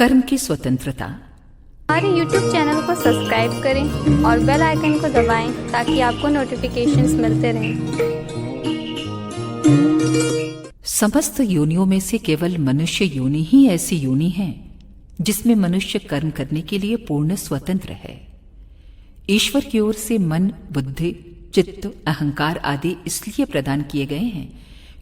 कर्म की स्वतंत्रता। हमारे YouTube चैनल को सब्सक्राइब करें और बेल आइकन को दबाएं ताकि आपको नोटिफिकेशंस मिलते रहें। समस्त योनियों में से केवल मनुष्य योनि ही ऐसी योनि है जिसमें मनुष्य कर्म करने के लिए पूर्ण स्वतंत्र है। ईश्वर की ओर से मन, बुद्धि, चित्त, अहंकार आदि इसलिए प्रदान किए गए हैं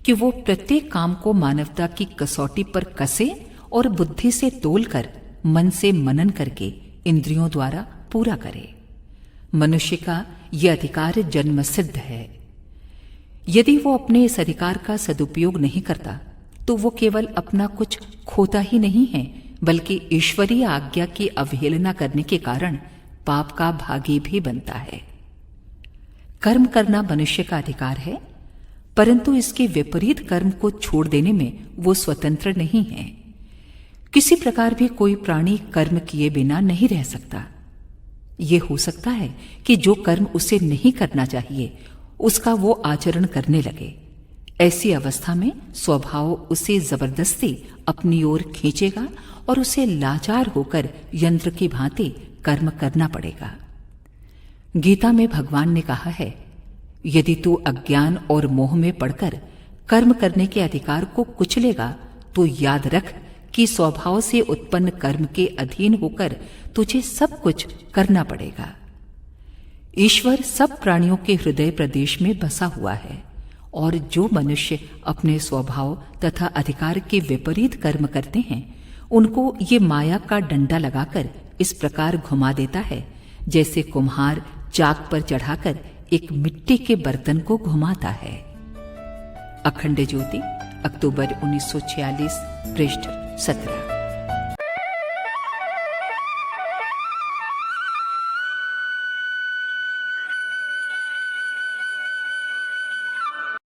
कि वो प्रत्येक काम को मानवता की कसौटी पर कसे और बुद्धि से तोलकर मन से मनन करके इंद्रियों द्वारा पूरा करे। मनुष्य का यह अधिकार जन्म सिद्ध है। यदि वो अपने इस अधिकार का सदुपयोग नहीं करता तो वो केवल अपना कुछ खोता ही नहीं है, बल्कि ईश्वरीय आज्ञा की अवहेलना करने के कारण पाप का भागी भी बनता है। कर्म करना मनुष्य का अधिकार है, परंतु इसके विपरीत कर्म को छोड़ देने में वो स्वतंत्र नहीं है। किसी प्रकार भी कोई प्राणी कर्म किए बिना नहीं रह सकता। ये हो सकता है कि जो कर्म उसे नहीं करना चाहिए उसका वो आचरण करने लगे। ऐसी अवस्था में स्वभाव उसे जबरदस्ती अपनी ओर खींचेगा और उसे लाचार होकर यंत्र की भांति कर्म करना पड़ेगा। गीता में भगवान ने कहा है, यदि तू अज्ञान और मोह में पड़कर कर्म करने के अधिकार को कुचलेगा तो याद रख कि स्वभाव से उत्पन्न कर्म के अधीन होकर तुझे सब कुछ करना पड़ेगा। ईश्वर सब प्राणियों के हृदय प्रदेश में बसा हुआ है और जो मनुष्य अपने स्वभाव तथा अधिकार के विपरीत कर्म करते हैं उनको ये माया का डंडा लगाकर इस प्रकार घुमा देता है जैसे कुम्हार चाक पर चढ़ाकर एक मिट्टी के बर्तन को घुमाता है। अखंड ज्योति, अक्टूबर 1946, पृष्ठ 17।